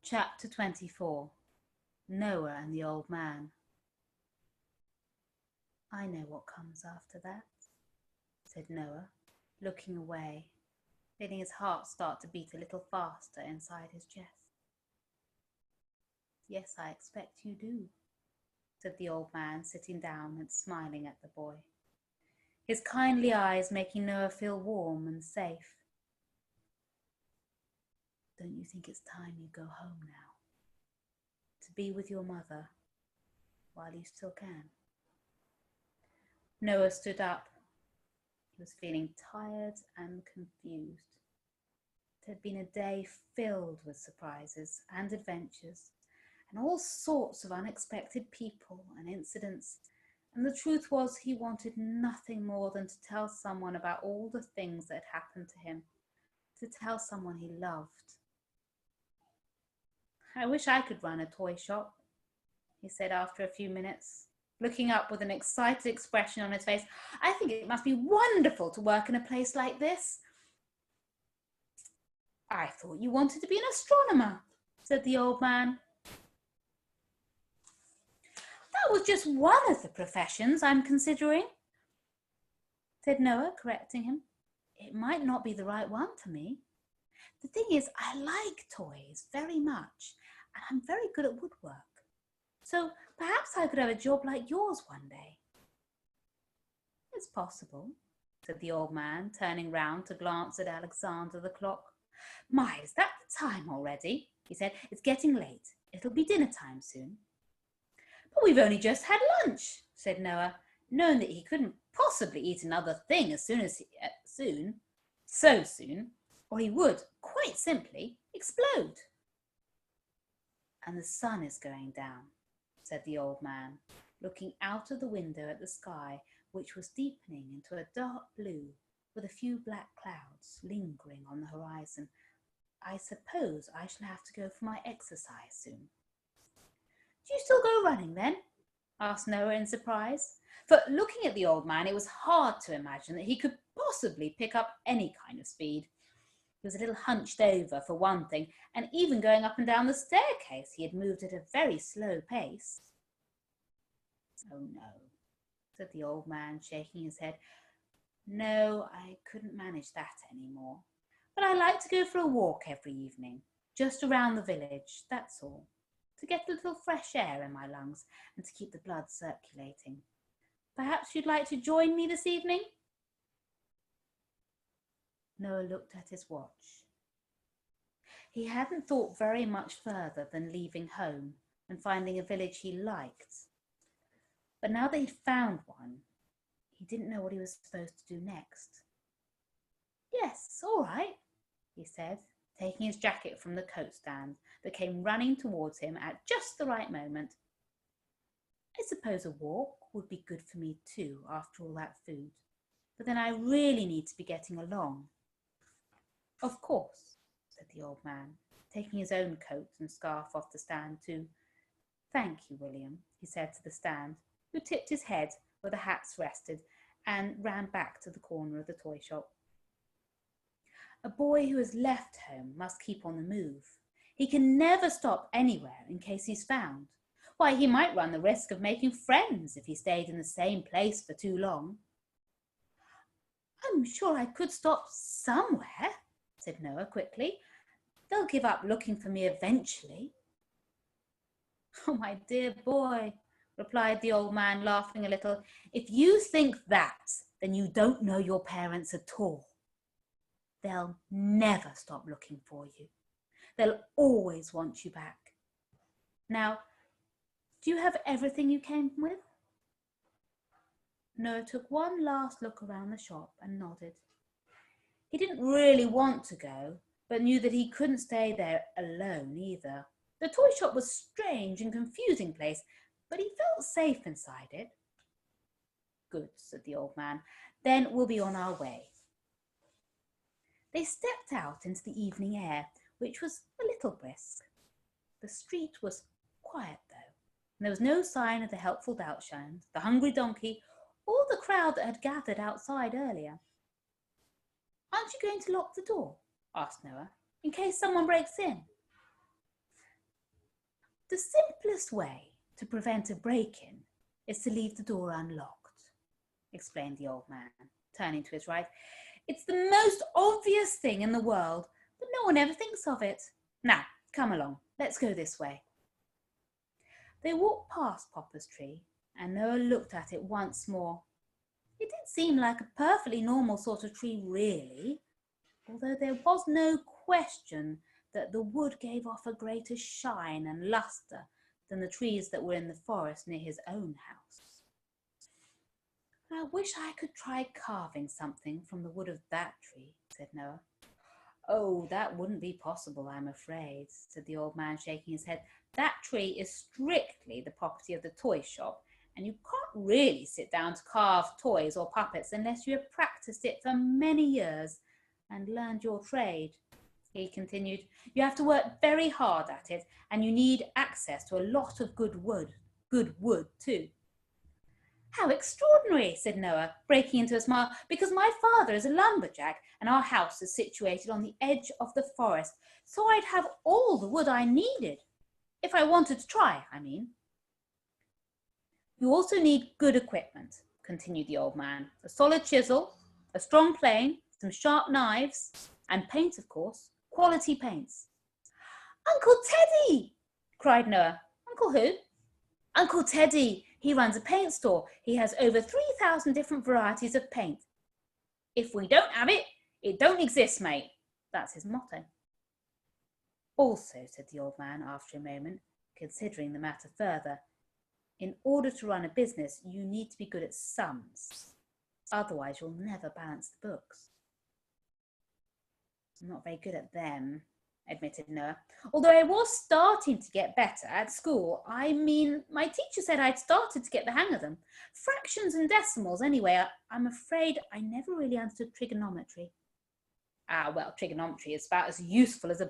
Chapter 24. Noah and the Old Man. "I know what comes after that," said Noah, looking away, feeling his heart start to beat a little faster inside his chest. "Yes, I expect you do," said the old man, sitting down and smiling at the boy, his kindly eyes making Noah feel warm and safe. "Don't you think it's time you go home now? To be with your mother while you still can?" Noah stood up. He was feeling tired and confused. It had been a day filled with surprises and adventures and all sorts of unexpected people and incidents, and the truth was he wanted nothing more than to tell someone about all the things that had happened to him, to tell someone he loved. "I wish I could run a toy shop," he said after a few minutes, looking up with an excited expression on his face. "I think it must be wonderful to work in a place like this." "I thought you wanted to be an astronomer," said the old man. "That was just one of the professions I'm considering," said Noah, correcting him. "It might not be the right one for me. The thing is, I like toys very much, and I'm very good at woodwork. So perhaps I could have a job like yours one day." "It's possible," said the old man, turning round to glance at Alexander the clock. "My, is that the time already?" he said. "It's getting late. It'll be dinner time soon." "But we've only just had lunch," said Noah, knowing that he couldn't possibly eat another thing so soon, or he would, quite simply, explode. "And the sun is going down," said the old man, looking out of the window at the sky, which was deepening into a dark blue with a few black clouds lingering on the horizon. "I suppose I shall have to go for my exercise soon." "Do you still go running then?" asked Noah in surprise, for looking at the old man it was hard to imagine that he could possibly pick up any kind of speed. He was a little hunched over, for one thing, and even going up and down the staircase he had moved at a very slow pace. "Oh no," said the old man, shaking his head. "No, I couldn't manage that any more. But I like to go for a walk every evening, just around the village, that's all, to get a little fresh air in my lungs and to keep the blood circulating. Perhaps you'd like to join me this evening?" Noah looked at his watch. He hadn't thought very much further than leaving home and finding a village he liked. But now that he'd found one, he didn't know what he was supposed to do next. "Yes, all right," he said, taking his jacket from the coat stand that came running towards him at just the right moment. "I suppose a walk would be good for me too, after all that food. But then I really need to be getting along." "Of course," said the old man, taking his own coat and scarf off the stand too. "Thank you, William," he said to the stand, who tipped his head where the hats rested and ran back to the corner of the toy shop. A boy who has left home must keep on the move. He can never stop anywhere in case he's found. Why, he might run the risk of making friends if he stayed in the same place for too long. "I'm sure I could stop somewhere," said Noah quickly. "They'll give up looking for me eventually." "Oh, my dear boy," replied the old man, laughing a little, "if you think that, then you don't know your parents at all. They'll never stop looking for you. They'll always want you back. Now, do you have everything you came with?" Noah took one last look around the shop and nodded. He didn't really want to go, but knew that he couldn't stay there alone either. The toy shop was a strange and confusing place, but he felt safe inside it. "Good," said the old man. "Then we'll be on our way." They stepped out into the evening air, which was a little brisk. The street was quiet, though, and there was no sign of the helpful Dachshund, the hungry donkey, or the crowd that had gathered outside earlier. "Aren't you going to lock the door?" asked Noah, "in case someone breaks in?" The simplest way to prevent a break-in is to leave the door unlocked, explained the old man, turning to his right. It's the most obvious thing in the world, but no one ever thinks of it. Now, come along, let's go this way. They walked past Popper's tree, and Noah looked at it once more. It did seem like a perfectly normal sort of tree, really, although there was no question that the wood gave off a greater shine and lustre than the trees that were in the forest near his own house. I wish I could try carving something from the wood of that tree, said Noah. Oh, that wouldn't be possible, I'm afraid, said the old man, shaking his head. That tree is strictly the property of the toy shop, and you can't really sit down to carve toys or puppets unless you have practiced it for many years and learned your trade. He continued, you have to work very hard at it, and you need access to a lot of good wood too. How extraordinary, said Noah, breaking into a smile, because my father is a lumberjack and our house is situated on the edge of the forest, so I'd have all the wood I needed, if I wanted to try, I mean. You also need good equipment, continued the old man. A solid chisel, a strong plane, some sharp knives, and paint, of course, quality paints. Uncle Teddy, cried Noah. Uncle who? Uncle Teddy. He runs a paint store. He has over 3,000 different varieties of paint. If we don't have it, it don't exist, mate. That's his motto. Also, said the old man after a moment, considering the matter further, in order to run a business, you need to be good at sums. Otherwise, you'll never balance the books. I'm not very good at them, admitted Noah. Although I was starting to get better at school. I mean, my teacher said I'd started to get the hang of them. Fractions and decimals, anyway. I'm afraid I never really understood trigonometry. Ah, well, trigonometry is about as useful to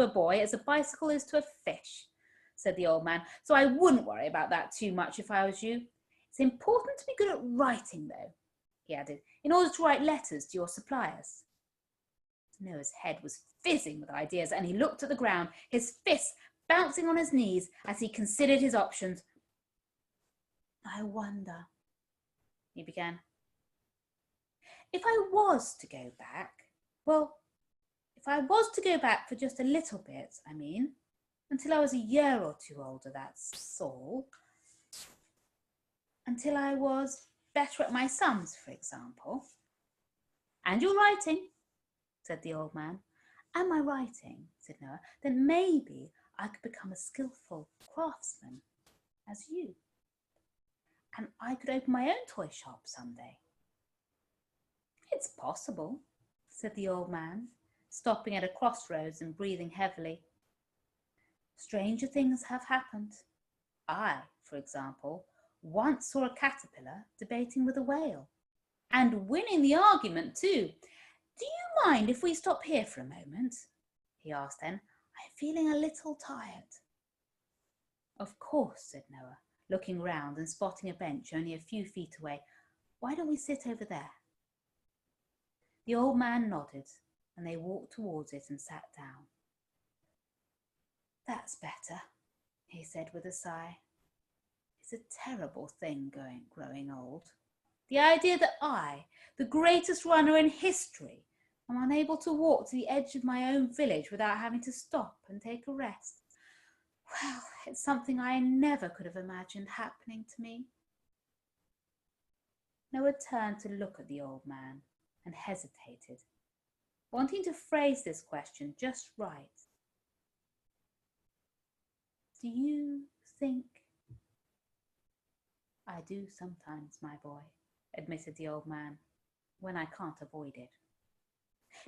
a boy as a bicycle is to a fish, said the old man. So I wouldn't worry about that too much if I was you. It's important to be good at writing, though, he added, in order to write letters to your suppliers. Noah's head was fizzing with ideas, and he looked at the ground, his fists bouncing on his knees as he considered his options. I wonder, he began. If I was to go back, if I was to go back for just a little bit, I mean, until I was a year or two older, that's all. Until I was better at my sums, for example. And your writing, said the old man. And my writing, said Noah, then maybe I could become a skillful craftsman, as you. And I could open my own toy shop someday. It's possible, said the old man, stopping at a crossroads and breathing heavily. Stranger things have happened. I, for example, once saw a caterpillar debating with a whale, and winning the argument too. Do you mind if we stop here for a moment? He asked then. I'm feeling a little tired. Of course, said Noah, looking round and spotting a bench only a few feet away. Why don't we sit over there? The old man nodded, and they walked towards it and sat down. That's better, he said with a sigh. It's a terrible thing growing old. The idea that I, the greatest runner in history, am unable to walk to the edge of my own village without having to stop and take a rest. Well, it's something I never could have imagined happening to me. Noah turned to look at the old man and hesitated, wanting to phrase this question just right. Do you think? I do sometimes, my boy, admitted the old man, when I can't avoid it.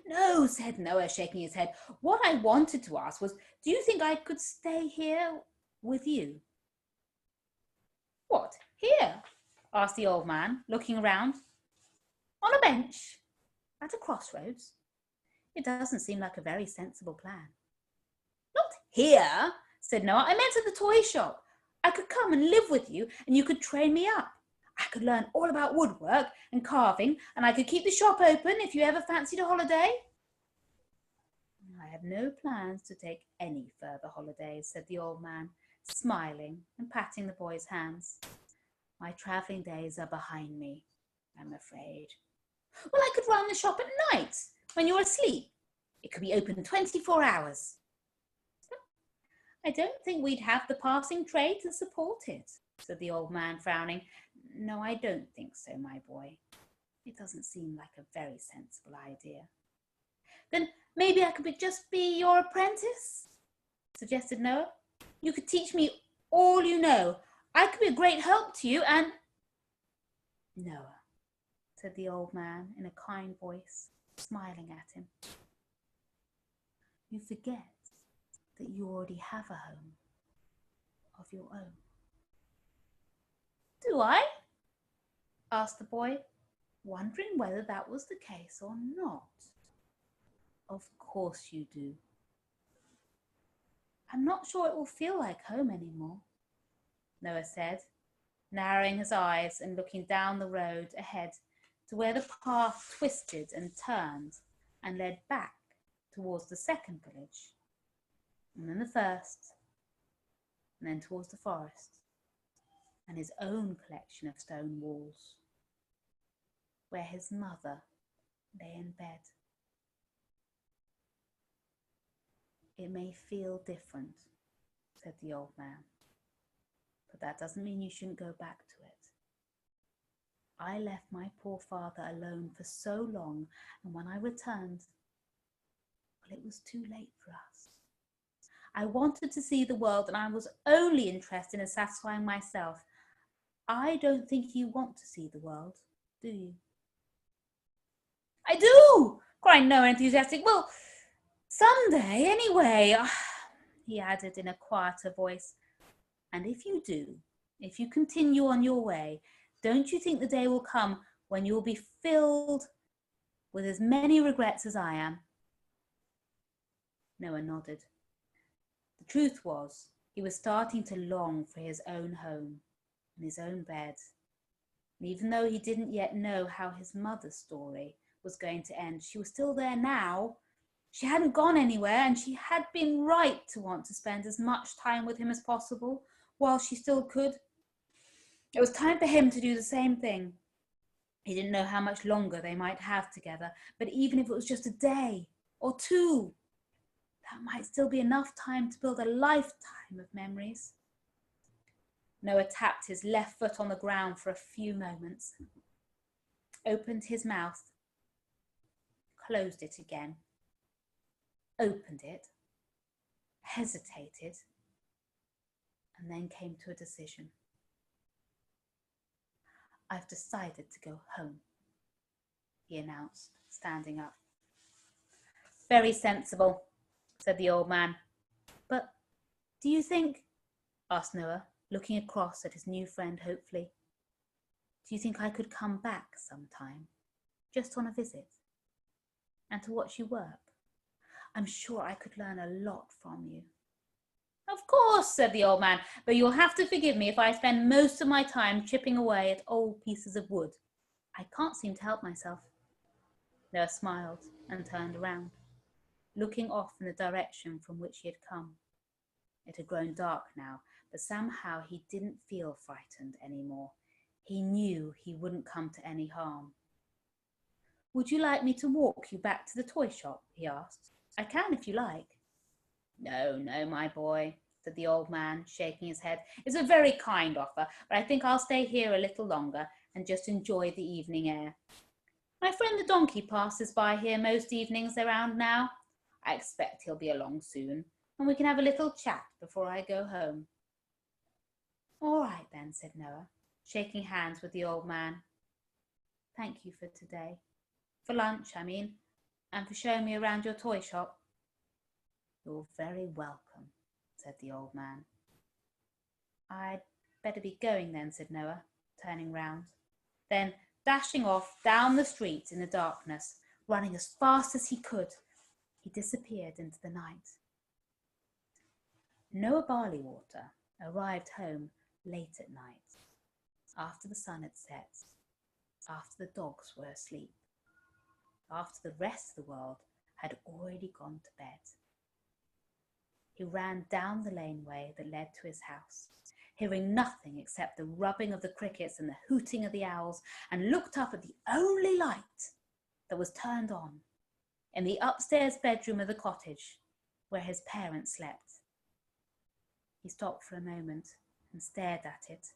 No, said Noah, shaking his head. What I wanted to ask was, do you think I could stay here with you? What, here? Asked the old man, looking around. On a bench? At a crossroads? It doesn't seem like a very sensible plan. Not here, said Noah. I meant at the toy shop. I could come and live with you, and you could train me up. I could learn all about woodwork and carving, and I could keep the shop open if you ever fancied a holiday. I have no plans to take any further holidays, said the old man, smiling and patting the boy's hands. My travelling days are behind me, I'm afraid. Well, I could run the shop at night when you're asleep. It could be open 24 hours. I don't think we'd have the passing trade to support it, said the old man, frowning. No, I don't think so, my boy. It doesn't seem like a very sensible idea. Then maybe I could just be your apprentice, suggested Noah. You could teach me all you know. I could be a great help to you and... Noah, said the old man in a kind voice, smiling at him. You forget that you already have a home of your own. Do I? Asked the boy, wondering whether that was the case or not. Of course you do. I'm not sure it will feel like home anymore, Noah said, narrowing his eyes and looking down the road ahead to where the path twisted and turned and led back towards the second village, and then the first, and then towards the forest, and his own collection of stone walls, where his mother lay in bed. It may feel different, said the old man, but that doesn't mean you shouldn't go back to it. I left my poor father alone for so long, and when I returned, well, it was too late for us. I wanted to see the world, and I was only interested in satisfying myself. I don't think you want to see the world, do you? I do, cried Noah enthusiastic. Well, someday, anyway, he added in a quieter voice. And if you do, if you continue on your way, don't you think the day will come when you will be filled with as many regrets as I am? Noah nodded. The truth was, he was starting to long for his own home and his own bed. And even though he didn't yet know how his mother's story was going to end, she was still there now. She hadn't gone anywhere, and she had been right to want to spend as much time with him as possible while she still could. It was time for him to do the same thing. He didn't know how much longer they might have together, but even if it was just a day or two, that might still be enough time to build a lifetime of memories. Noah tapped his left foot on the ground for a few moments, opened his mouth, closed it again, opened it, hesitated, and then came to a decision. I've decided to go home, he announced, standing up. Very sensible, said the old man. But do you think, asked Noah, looking across at his new friend hopefully, do you think I could come back sometime, just on a visit, and to watch you work? I'm sure I could learn a lot from you. Of course, said the old man, but you'll have to forgive me if I spend most of my time chipping away at old pieces of wood. I can't seem to help myself. Noah smiled and turned around, looking off in the direction from which he had come. It had grown dark now, but somehow he didn't feel frightened anymore. He knew he wouldn't come to any harm. Would you like me to walk you back to the toy shop? He asked. I can if you like. No, no, my boy, said the old man, shaking his head. It's a very kind offer, but I think I'll stay here a little longer and just enjoy the evening air. My friend the donkey passes by here most evenings around now. I expect he'll be along soon, and we can have a little chat before I go home. All right then, said Noah, shaking hands with the old man. Thank you for today. For lunch, I mean, and for showing me around your toy shop. You're very welcome, said the old man. I'd better be going then, said Noah, turning round. Then, dashing off down the street in the darkness, running as fast as he could, he disappeared into the night. Noah Barleywater arrived home late at night, after the sun had set, after the dogs were asleep, after the rest of the world had already gone to bed. He ran down the laneway that led to his house, hearing nothing except the rubbing of the crickets and the hooting of the owls, and looked up at the only light that was turned on in the upstairs bedroom of the cottage where his parents slept. He stopped for a moment and stared at it,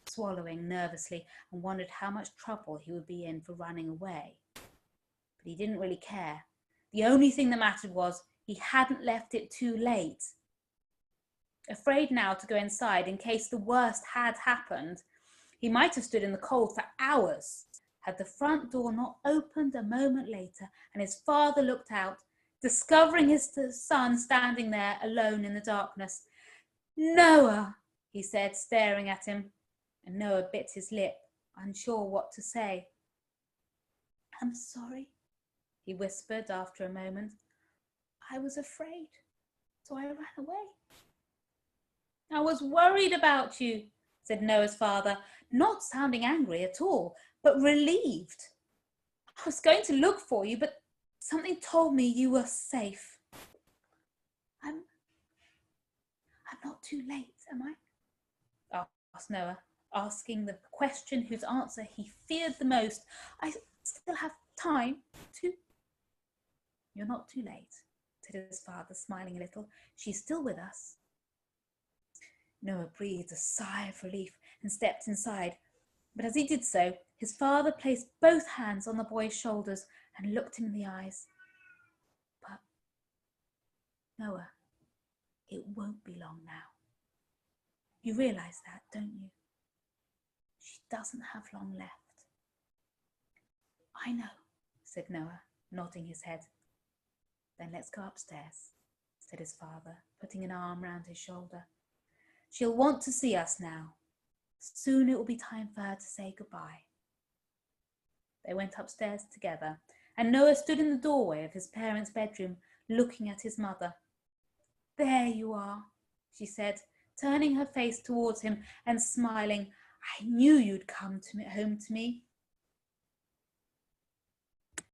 swallowing nervously, and wondered how much trouble he would be in for running away. But he didn't really care. The only thing that mattered was he hadn't left it too late. Afraid now to go inside in case the worst had happened, he might have stood in the cold for hours had the front door not opened a moment later and his father looked out, discovering his son standing there alone in the darkness. "Noah," he said, staring at him, and Noah bit his lip, unsure what to say. "I'm sorry," he whispered after a moment. "I was afraid, so I ran away." "I was worried about you," said Noah's father, not sounding angry at all, but relieved. "I was going to look for you, but something told me you were safe." I'm not too late, am I?" asked Noah, asking the question whose answer he feared the most. "I still have time to..." "You're not too late," said his father, smiling a little. "She's still with us." Noah breathed a sigh of relief and stepped inside, but as he did so, his father placed both hands on the boy's shoulders and looked him in the eyes. "But, Noah, it won't be long now. You realize that, don't you? She doesn't have long left." "I know," said Noah, nodding his head. "Then let's go upstairs," said his father, putting an arm round his shoulder. "She'll want to see us now. Soon it will be time for her to say goodbye." They went upstairs together, and Noah stood in the doorway of his parents' bedroom, looking at his mother. "There you are," she said, turning her face towards him and smiling. "I knew you'd come home to me.